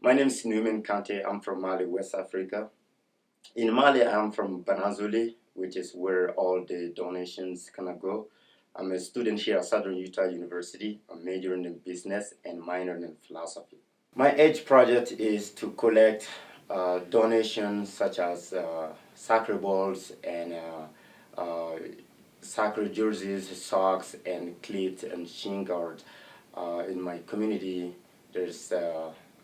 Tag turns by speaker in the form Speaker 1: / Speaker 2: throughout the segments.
Speaker 1: My name is Nouman Kante. I'm from Mali, West Africa. In Mali, I'm from Banazuli, which is where all the donations kind of go. I'm a student here at Southern Utah University. I'm majoring in business and minoring in philosophy. My edge project is to collect donations such as soccer balls and soccer jerseys, socks, and cleats and shin guards. In my community, there's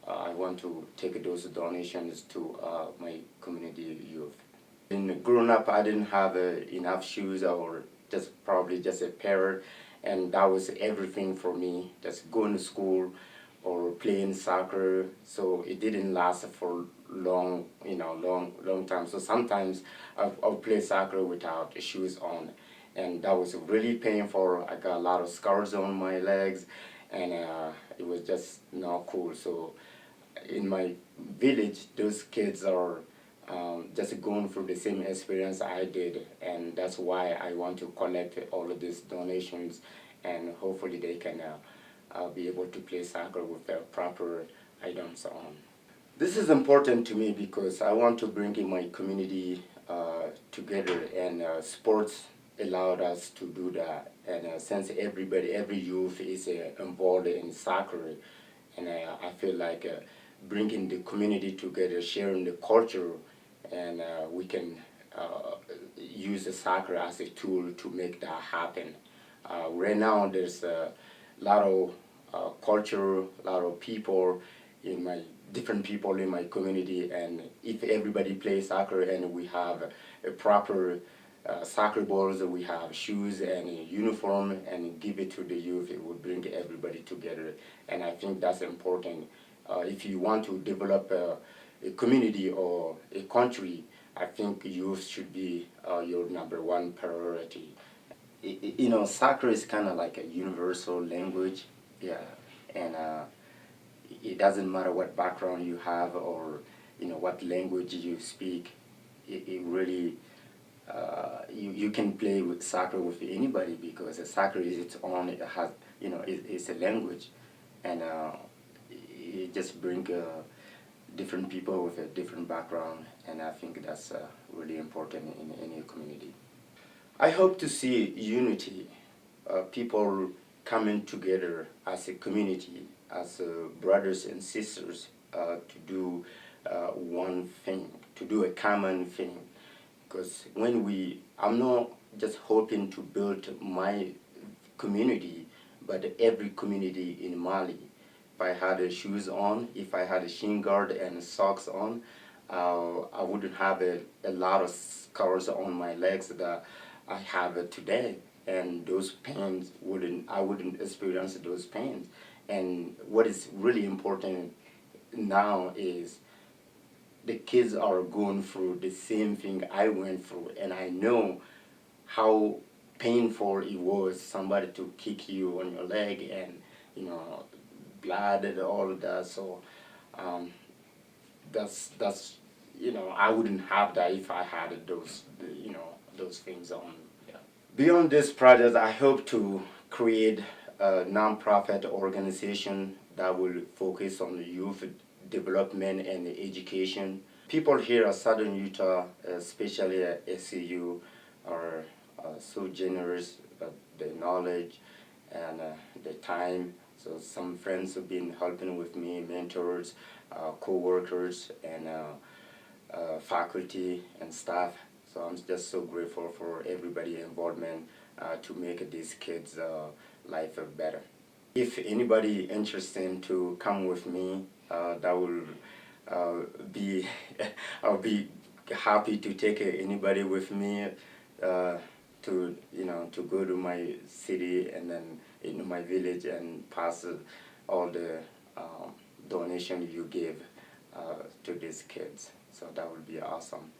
Speaker 1: I want to take those donations to my community youth. In growing up, I didn't have enough shoes or probably just a pair, and that was everything for me. Just going to school or playing soccer, so it didn't last for long, long time. So sometimes I'll play soccer without shoes on, and that was really painful. I got a lot of scars on my legs, and it was just not cool. So in my village, those kids are just going through the same experience I did, and that's why I want to collect all of these donations, and hopefully they can be able to play soccer with the proper items on. This is important to me because I want to bring in my community together, and sports allowed us to do that. And since every youth is involved in soccer, and I feel like bringing the community together, sharing the culture, and we can use the soccer as a tool to make that happen. Right now, there's a lot of culture, a lot of people different people in my community, and if everybody plays soccer and we have a proper soccer balls, we have shoes and a uniform, and give it to the youth, it will bring everybody together, and I think that's important. If you want to develop a community or a country, I think youth should be your #1 priority. Soccer is kind of like a universal language, yeah, and it doesn't matter what background you have or what language you speak. It really you can play with soccer with anybody because soccer is its own. It has it's a language, and it just brings different people with a different background, and I think that's really important in any community. I hope to see unity, people coming together as a community, as brothers and sisters, to do one thing, to do a common thing. Because I'm not just hoping to build my community, but every community in Mali. If I had shoes on, if I had a shin guard and socks on, I wouldn't have a lot of scars on my legs that I have today, and those pains I wouldn't experience those pains. And what is really important now is the kids are going through the same thing I went through, and I know how painful it was somebody to kick you on your leg and blood and all of that. So that's I wouldn't have that if I had those things on. Yeah. Beyond this project, I hope to create a non-profit organization that will focus on youth development and education. People here at Southern Utah, especially at SCU, are so generous about the knowledge and the time. So some friends have been helping with me, mentors, co-workers, and faculty and staff. So I'm just so grateful for everybody's involvement to make these kids' life better. If anybody interested to come with me, that will be I'll be happy to take anybody with me to go to my city and then my village and pass all the donation you give to these kids. So that would be awesome.